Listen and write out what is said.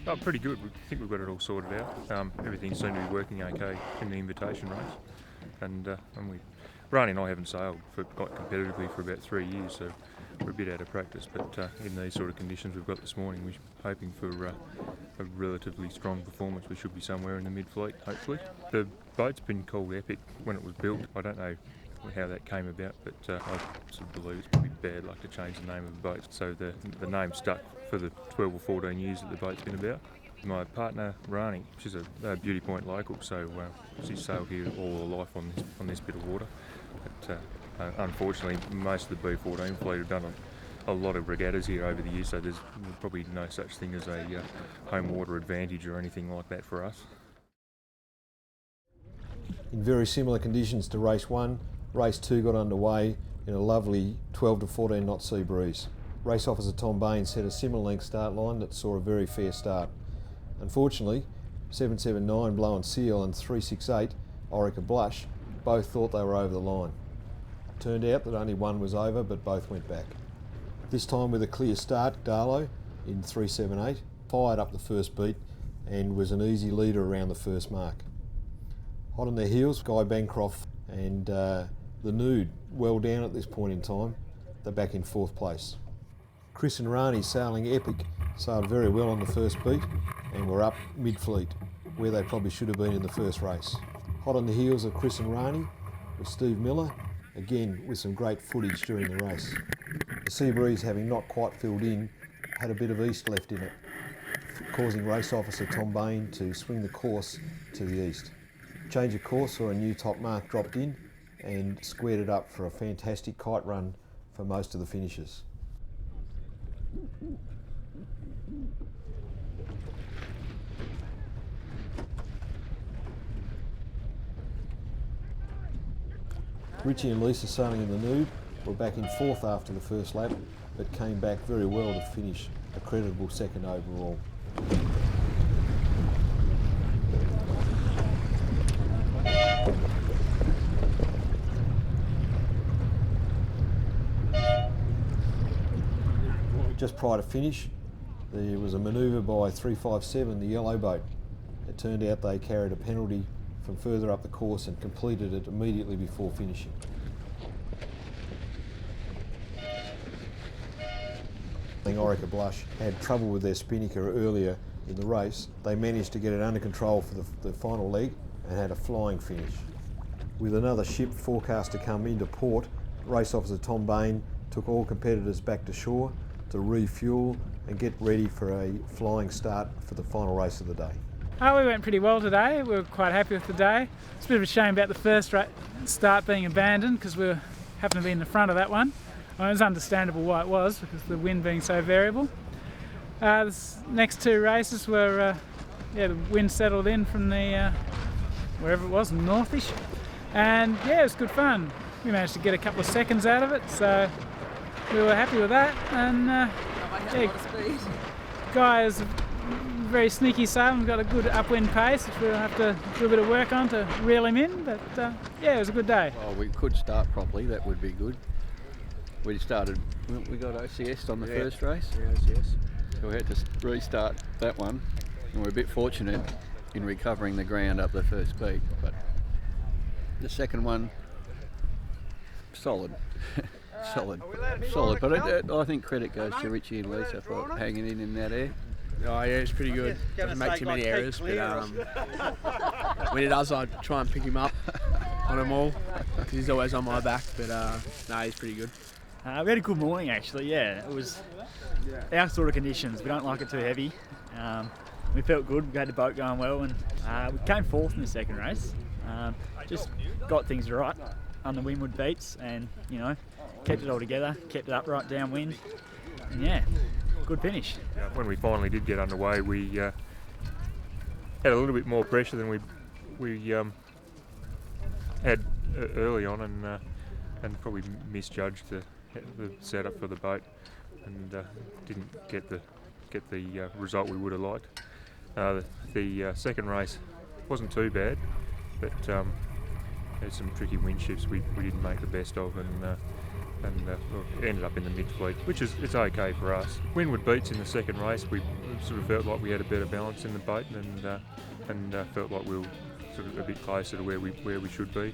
Oh, pretty good. I think we've got it all sorted out. Everything seemed to be working okay in the invitation race, and Rani and I haven't sailed quite competitively for about 3 years, so we're a bit out of practice. But in these sort of conditions we've got this morning, we're hoping for a relatively strong performance. We should be somewhere in the mid-fleet, hopefully. The boat's been called Epic when it was built. I don't know how that came about, but I sort of believe it's probably bad luck to change the name of the boat. So the name stuck for the 12 or 14 years that the boat's been about. My partner Rani, she's a Beauty Point local, so she's sailed here all her life on this bit of water. But unfortunately, most of the B14 fleet have done a lot of regattas here over the years, so there's probably no such thing as a home water advantage or anything like that for us. In very similar conditions to race 1, race 2 got underway in a lovely 12 to 14 knot sea breeze. Race officer Tom Bain set a similar length start line that saw a very fair start. Unfortunately, 779 Blow & Seal and 368 Orica Blush both thought they were over the line. It turned out that only one was over, but both went back. This time with a clear start, Darlow in 378 fired up the first beat and was an easy leader around the first mark. Hot on their heels, Guy Bancroft and the Nude well down at this point in time. They're back in 4th place. Chris and Rani sailing Epic sailed very well on the first beat and were up mid-fleet, where they probably should have been in the first race. Hot on the heels of Chris and Rani was Steve Miller, again with some great footage during the race. The sea breeze, having not quite filled in, had a bit of east left in it, causing race officer Tom Bain to swing the course to the east. Change of course saw a new top mark dropped in and squared it up for a fantastic kite run for most of the finishers. Richie and Lisa sailing in the Nude were back in 4th after the first lap, but came back very well to finish a creditable 2nd overall. Just prior to finish, there was a manoeuvre by 357, the yellow boat. It turned out they carried a penalty from further up the course and completed it immediately before finishing. Orica Blush had trouble with their spinnaker earlier in the race. They managed to get it under control for the final leg and had a flying finish. With another ship forecast to come into port, race officer Tom Bain took all competitors back to shore to refuel and get ready for a flying start for the final race of the day. Oh, we went pretty well today. We were quite happy with the day. It's a bit of a shame about the first start being abandoned because we happened to be in the front of that one. Well, it was understandable why it was because the wind being so variable. The next 2 races were, the wind settled in from the wherever it was, northish, and yeah, it was good fun. We managed to get a couple of seconds out of it, so we were happy with that. And Guy is very sneaky sailing, got a good upwind pace, which we'll have to do a bit of work on to reel him in, but yeah, it was a good day. Well, we could start properly, that would be good. We got OCS on the first race. Yes. So we had to restart that one, and we're a bit fortunate in recovering the ground up the first beat, but the second one, solid. solid, but I think credit goes to Richie and Lisa for hanging in that air. Oh yeah, it's pretty good. Doesn't make too many errors, but when he does, I try and pick him up on them all because he's always on my back. But no, he's pretty good. We had a good morning actually. Yeah, it was our sort of conditions. We don't like it too heavy. We felt good. We had the boat going well, and we came 4th in the second race. Just got things right on the windward beats, and kept it all together, kept it upright downwind, and yeah, good finish. When we finally did get underway, we had a little bit more pressure than we had early on, and probably misjudged the setup for the boat, and didn't get the result we would have liked. The second race wasn't too bad, but had some tricky wind shifts we didn't make the best of, and and ended up in the mid-fleet, which is it's okay for us. Windward beats in the second race. We sort of felt like we had a better balance in the boat, and felt like we were sort of a bit closer to where we should be.